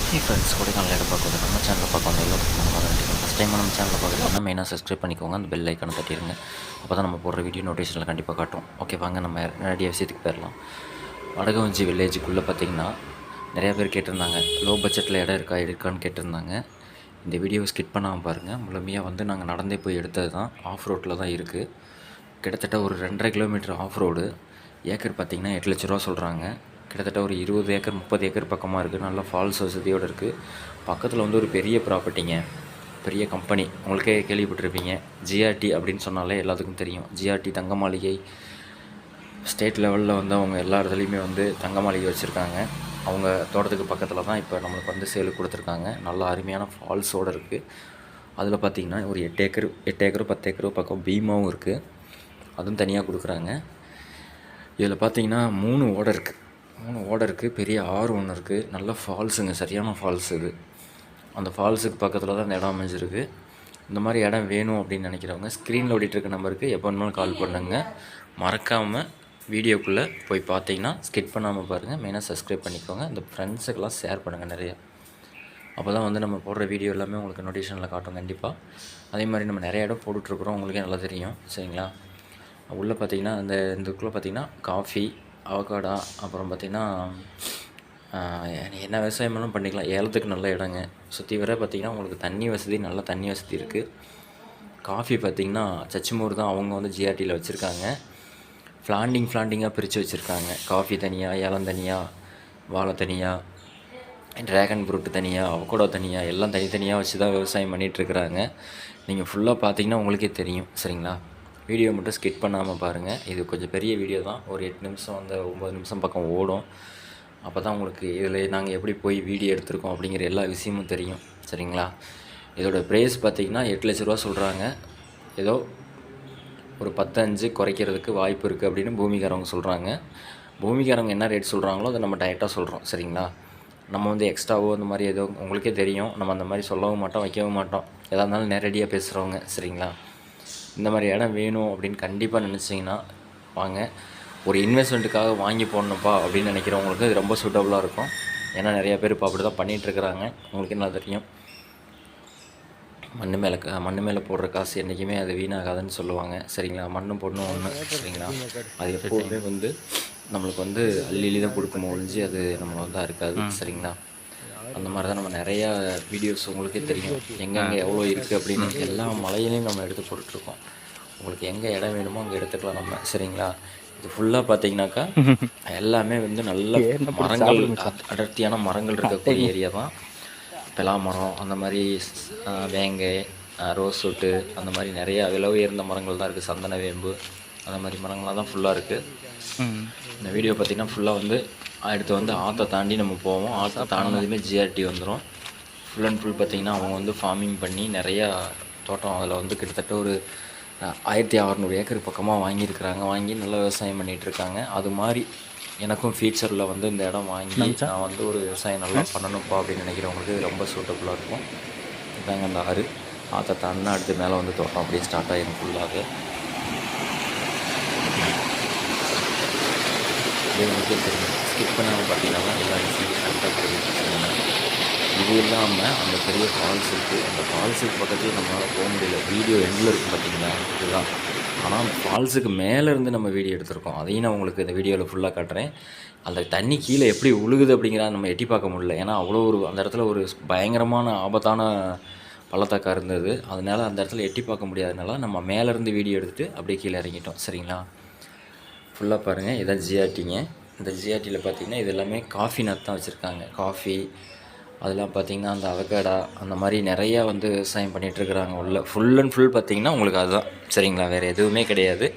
Hey friends, Kodaikanal இடம் பார்க்குறது நம்ம சேனலில் பார்க்க வந்த எல்லாத்துக்கும் வேண்டியிருக்கோம். ஃபஸ்ட் டைம் நம்ம சேனலில் பார்க்குறதுனா மெயினாக சப்ஸ்கிரைப் பண்ணிக்கோங்க, அந்த பெல் ஐக்கானை தட்டிடுங்க. அப்போ தான் நம்ம போடுற வீடியோ நோட்டிஃபிகேஷனில் கண்டிப்பாக காட்டும். ஓகே, வாங்க நம்ம நேரடியாக விஷயத்துக்கு போயிடலாம். வடகவஞ்சி வில்லேஜுக்குள்ளே பார்த்திங்கன்னா நிறையா பேர் கேட்டிருந்தாங்க, லோ பட்ஜெட்டில் இடம் இருக்கான்னு கேட்டிருந்தாங்க. இந்த வீடியோவை ஸ்கிப் பண்ணாமல் பாருங்கள். முழுமையாக வந்து நாங்கள் நடந்தே போய் எடுத்தது தான், ஆஃப் ரோட்டில் தான் இருக்குது. கிட்டத்தட்ட ஒரு 2.5 கிலோமீட்டர் ஆஃப் ரோடு. ஏக்கர் பார்த்திங்கன்னா 8 லட்ச ரூபா சொல்கிறாங்க. கிட்டத்தட்ட ஒரு 20 ஏக்கர் 30 ஏக்கர் பக்கமாக இருக்குது. நல்லா ஃபால்ஸ் வசதியோடு இருக்குது. பக்கத்தில் வந்து ஒரு பெரிய ப்ராப்பர்ட்டிங்க, பெரிய கம்பெனி. உங்களுக்கே கேள்விப்பட்டிருப்பீங்க, ஜிஆர்டி அப்படின்னு சொன்னாலே எல்லாத்துக்கும் தெரியும். ஜிஆர்டி தங்க மாளிகை, ஸ்டேட் லெவலில் வந்து அவங்க எல்லா இடத்துலையுமே வந்து தங்க மாளிகை வச்சுருக்காங்க. அவங்க தோட்டத்துக்கு பக்கத்தில் தான் இப்போ நம்மளுக்கு வந்து சேலுக்கு கொடுத்துருக்காங்க. நல்லா அருமையான ஃபால்ஸோடு இருக்குது. அதில் பார்த்திங்கன்னா ஒரு 8 ஏக்கர் 10 ஏக்கரோ பக்கம் பீமாவும் இருக்குது, அதுவும் தனியாக கொடுக்குறாங்க. இதில் பார்த்திங்கன்னா 3 ஓடை இருக்குது. பெரிய ஆறு ஒன்று இருக்குது. நல்ல ஃபால்ஸுங்க, சரியான ஃபால்ஸ் இது. அந்த ஃபால்ஸுக்கு பக்கத்தில் தான் இந்த இடம் அமைஞ்சிருக்கு. இந்த மாதிரி இடம் வேணும் அப்படின்னு நினைக்கிறவங்க ஸ்க்ரீனில் ஓடிட்டுருக்க நம்பருக்கு எப்போ வேணுமாலும் கால் பண்ணுங்கள். மறக்காமல் வீடியோக்குள்ளே போய் பார்த்தீங்கன்னா ஸ்கிப் பண்ணாமல் பாருங்கள். மெயினாக சப்ஸ்கிரைப் பண்ணிக்கோங்க. இந்த ஃப்ரெண்ட்ஸுக்கெல்லாம் ஷேர் பண்ணுங்கள் நிறையா. அப்போ தான் வந்து நம்ம போடுற வீடியோ எல்லாமே உங்களுக்கு நோட்டிஃபிகேஷனில் காட்டும் கண்டிப்பாக. அதே மாதிரி நம்ம நிறைய இடம் போட்டுட்ருக்குறோம், உங்களுக்கே நல்லா தெரியும், சரிங்களா. உள்ளே பார்த்திங்கன்னா இதுக்குள்ளே பார்த்திங்கன்னா காஃபி, அவகாடா, அப்புறம் பார்த்திங்கன்னா என்ன விவசாயம் வேணாலும் பண்ணிக்கலாம். ஏலத்துக்கு நல்ல இடங்க. சுற்றி வர பார்த்திங்கன்னா உங்களுக்கு தண்ணி வசதி, நல்ல தண்ணி வசதி இருக்குது. காஃபி பார்த்திங்கன்னா சச்சிமூர் தான் அவங்க வந்து ஜிஆர்டியில் வச்சுருக்காங்க. ஃப்ளாண்டிங்காக பிரித்து வச்சுருக்காங்க. காஃபி தனியாக, ஏலம் தனியாக, வாழை தனியாக, ட்ராகன் ஃப்ரூட்டு தனியாக, அவகோடா தனியாக, எல்லாம் தனித்தனியாக வச்சு தான் விவசாயம் பண்ணிகிட்ருக்குறாங்க. நீங்கள் ஃபுல்லாக பார்த்திங்கன்னா உங்களுக்கே தெரியும், சரிங்களா. வீடியோ மட்டும் ஸ்கிப் பண்ணாமல் பாருங்கள். இது கொஞ்சம் பெரிய வீடியோ தான், ஒரு 8 நிமிஷம் 9 நிமிஷம் பக்கம் ஓடும். அப்போ தான் உங்களுக்கு இதில் நாங்கள் எப்படி போய் வீடியோ எடுத்திருக்கோம் அப்படிங்கிற எல்லா விஷயமும் தெரியும், சரிங்களா. இதோட ப்ரைஸ் பார்த்திங்கன்னா 8 லட்ச ரூபா சொல்கிறாங்க. ஏதோ ஒரு 10-5 குறைக்கிறதுக்கு வாய்ப்பு இருக்குது அப்படின்னு பூமிக்காரவங்க சொல்கிறாங்க. பூமிக்காரவங்க என்ன ரேட் சொல்கிறாங்களோ அதை நம்ம டைரெக்டாக சொல்கிறோம், சரிங்களா. நம்ம வந்து எக்ஸ்ட்ராவோ அந்த மாதிரி ஏதோ உங்களுக்கே தெரியும், நம்ம அந்த மாதிரி சொல்லவும் மாட்டோம், வைக்கவும் மாட்டோம். எதாக இருந்தாலும் நேரடியாக பேசுகிறவங்க, சரிங்களா. இந்த மாதிரி இடம் வேணும் அப்படின்னு கண்டிப்பாக நினச்சிங்கன்னா வாங்க. ஒரு இன்வெஸ்ட்மெண்ட்டுக்காக வாங்கி போடணும்ப்பா அப்படின்னு நினைக்கிறவங்களுக்கு இது ரொம்ப சூட்டபுளாக இருக்கும். ஏன்னா நிறையா பேர் இப்போ அப்படி தான் பண்ணிகிட்ருக்குறாங்க, உங்களுக்கு என்ன தெரியும். மண் மேலே போடுற காசு என்றைக்குமே அது வீணாகாதுன்னு சொல்லுவாங்க, சரிங்களா. மண்ணும் பொண்ணும் ஒன்று, சரிங்களா. அது எப்போதுமே வந்து நம்மளுக்கு வந்து அள்ளி தான் கொடுக்குமோ ஒழிஞ்சு அது நம்மளை வந்து இருக்காது, சரிங்களா. அந்த மாதிரி தான் நம்ம நிறையா வீடியோஸ் உங்களுக்கே தெரியும், எங்கெங்கே எவ்வளோ இருக்குது அப்படின்னு எல்லா மலையிலையும் நம்ம எடுத்து போட்டுட்ருக்கோம். உங்களுக்கு எங்கே இடம் வேணுமோ அங்கே எடுத்துக்கலாம் நம்ம, சரிங்களா. இது ஃபுல்லாக பார்த்தீங்கன்னாக்கா எல்லாமே வந்து நல்ல மரங்கள், அடர்த்தியான மரங்கள் இருக்கக்கூடிய ஏரியா தான். பலா மரம், அந்த மாதிரி வேங்கை, ரோஸ் வுட்டு, அந்த மாதிரி நிறையா விலை உயர்ந்த மரங்கள் தான் இருக்குது. சந்தன வேம்பு, அந்த மாதிரி மரங்கள்லாம் தான் ஃபுல்லாக இருக்குது. இந்த வீடியோ பார்த்திங்கன்னா ஃபுல்லாக வந்து அடுத்து வந்து ஆற்றை தாண்டி நம்ம போவோம். ஆற்றை தாண்டினதுமே ஜிஆர்டி வந்துடும். ஃபுல் அண்ட் ஃபுல் பார்த்திங்கன்னா அவங்க வந்து ஃபார்மிங் பண்ணி நிறையா தோட்டம், அதில் வந்து கிட்டத்தட்ட ஒரு 1600 ஏக்கர் பக்கமாக வாங்கியிருக்கிறாங்க. வாங்கி நல்லா விவசாயம் பண்ணிகிட்ருக்காங்க. அது மாதிரி எனக்கும் ஃபியூச்சரில் வந்து இந்த இடம் வாங்கி நான் வந்து ஒரு விவசாயம் நல்லா பண்ணணும்ப்பா அப்படின்னு நினைக்கிறவங்களுக்கு இது ரொம்ப சூட்டபுளாக இருக்கும். இதாங்க அந்த ஆற்றை தாண்டினா அடுத்து மேலே வந்து தோட்டம் அப்படியே ஸ்டார்ட் ஆகிடும் ஃபுல்லாகவே. உங்களுக்கு தெரியும், ஸ்கிப் பண்ணாமல் பார்த்தீங்கன்னா எல்லா விஷயமும் கரெக்டாக தெரியும். இது இல்லாமல் அந்த பெரிய ஃபால்ஸ் இருக்குது. அந்த ஃபால்ஸுக்கு பக்கத்துலேயே நம்மளால் போக முடியல. வீடியோ எண்டில் இருக்குது பார்த்தீங்களா, இதுதான். ஆனால் அந்த ஃபால்ஸுக்கு மேலேருந்து நம்ம வீடியோ எடுத்திருக்கோம். அதையும் நான் உங்களுக்கு இந்த வீடியோவில் ஃபுல்லாக காட்டுறேன். அந்த தண்ணி கீழே எப்படி உழுகுது அப்படிங்கிறத நம்ம எட்டி பார்க்க முடியல. ஏன்னா அவ்வளோ அந்த இடத்துல ஒரு பயங்கரமான ஆபத்தான பள்ளத்தாக்கா இருந்தது. அதனால் அந்த இடத்துல எட்டி பார்க்க முடியாதனால நம்ம மேலேருந்து வீடியோ எடுத்துகிட்டு அப்படியே கீழே இறங்கிட்டோம், சரிங்களா. ஃபுல்லாக பாருங்கள், இதான் ஜிஆர்டிங்க. இந்த ஜிஆர்டியில் பார்த்திங்கன்னா இது எல்லாமே காஃபி நட் தான் வச்சுருக்காங்க. காஃபி, அதெல்லாம் பார்த்திங்கன்னா அந்த அவகேடா, அந்த மாதிரி நிறையா வந்து விவசாயம் பண்ணிகிட்ருக்குறாங்க உள்ள. ஃபுல் அண்ட் ஃபுல் பார்த்திங்கன்னா உங்களுக்கு அதுதான், சரிங்களா. வேறு எதுவுமே கிடையாது.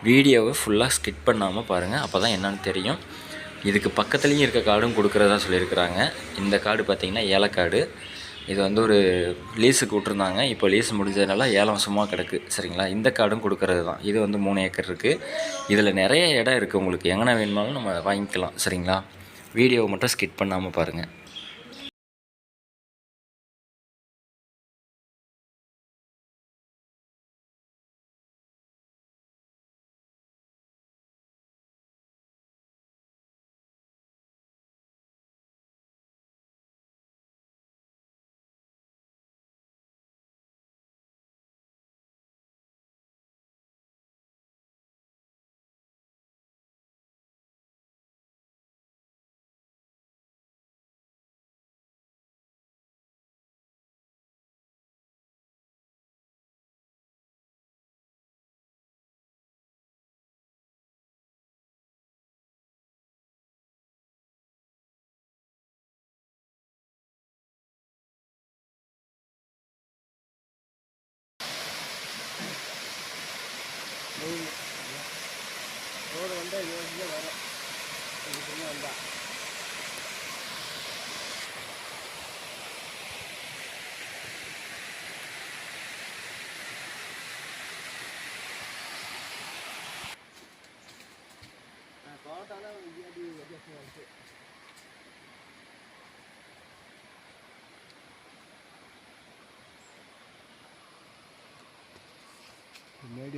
வீடியோவை ஃபுல்லாக ஸ்கிப் பண்ணாமல் பாருங்கள், அப்போ தான் என்னென்னு தெரியும். இதுக்கு பக்கத்துலேயும் இருக்க கார்டும் கொடுக்குறதா சொல்லியிருக்கிறாங்க. இந்த கார்டு பார்த்திங்கன்னா ஏலக்காடு. இது வந்து ஒரு லீஸுக்கு விட்ருந்தாங்க. இப்போ லீஸ் முடிஞ்சதுனால ஏலம் சும்மா கிடக்கு, சரிங்களா. இந்த கார்டும் கொடுக்குறது தான். இது வந்து 3 ஏக்கர் இருக்குது. இதில் நிறைய இடம் இருக்குது, உங்களுக்கு எங்கே வேணுமாலும் நம்ம வாங்கிக்கலாம், சரிங்களா. வீடியோவை மட்டும் ஸ்கிப் பண்ணாமல் பாருங்கள்.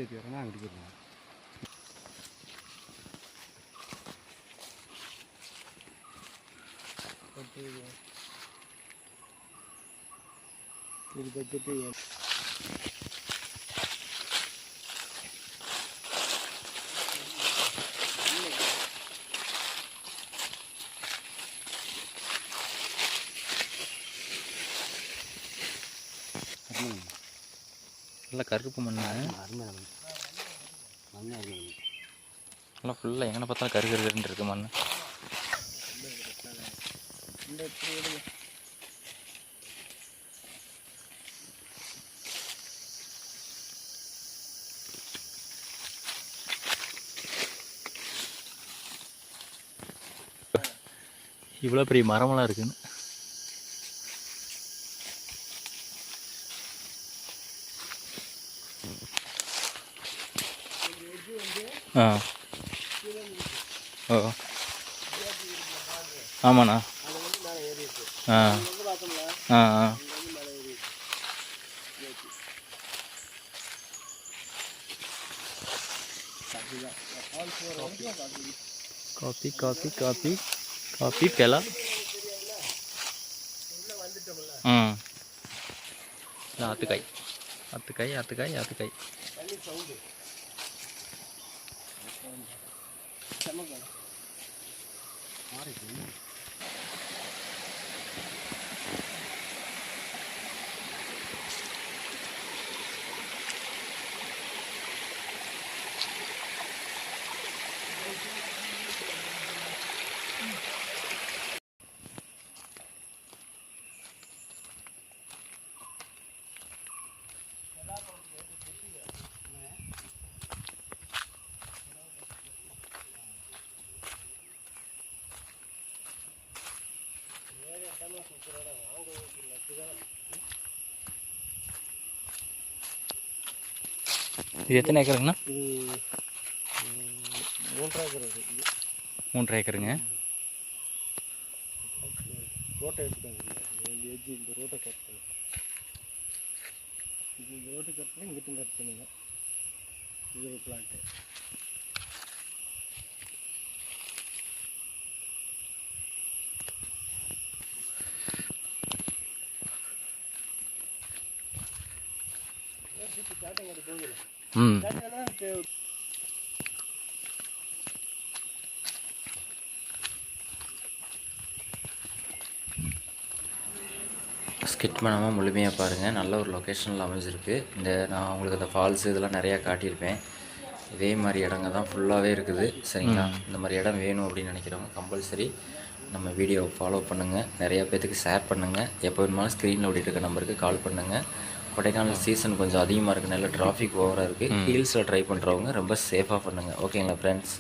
ஏற்றி வரேன்னா அங்கே போயிருந்தேன். இது பட்ஜெட்டு நல்லா கருப்பு மண் அருமையான மண் அருமை நல்லா ஃபுல்லாக எங்கே பார்த்தாலும் கருகருன்னு இருக்குது மண். இவ்வளோ பெரிய மரமெல்லாம் இருக்குன்னு. ஆ ஓ ஆமாண்ணா. ஆ ஆ ஆ காப்பி காப்பி காப்பி காப்பி பெலா. ம் இல்லை ஆத்துக்காய் ஆத்துக்காய் ஆத்துக்காய் ஆத்துக்காய். இது எத்தனை ஏக்கருங்கண்ணா? இது 3 ஏக்கர். 3 ஏக்கருங்க. ரோட்டை எடுத்துட்டாங்க. இந்த எஜ்ஜி இந்த ரோட்டை கட் பண்ணு. இந்த ரோட்டை கட் பண்ணி இங்கிட்டும் கட் பண்ணுங்க. இது ஒரு பிளாட்டு. ம் ஸ்கிட் பண்ணாமல் முழுமையாக பாருங்கள். நல்ல ஒரு லொக்கேஷனில் அமைஞ்சிருக்கு. நான் உங்களுக்கு இந்த ஃபால்ஸ் இதெல்லாம் நிறையா காட்டியிருப்பேன். இதே மாதிரி இடங்க தான் ஃபுல்லாகவே இருக்குது. சரிங்களா? இந்த மாதிரி இடம் வேணும் அப்படின்னு நினைக்கிறவங்க கம்பல்சரி நம்ம வீடியோவை ஃபாலோ பண்ணுங்கள். நிறையா பேர்த்துக்கு ஷேர் பண்ணுங்கள். எப்போ வேணுமாலும் ஸ்க்ரீனில் ஓடிட்டு இருக்க நம்பருக்கு கால் பண்ணுங்கள். கொடைக்கானல் சீசன் கொஞ்சம் அதிகமாக இருக்குது. நல்ல டிராஃபிக் ஓவராக இருக்குது. ஹீல்ஸில் ட்ரை பண்ணுறவங்க ரொம்ப சேஃபாக பண்ணுங்கள். ஓகேங்களா ஃப்ரெண்ட்ஸ்?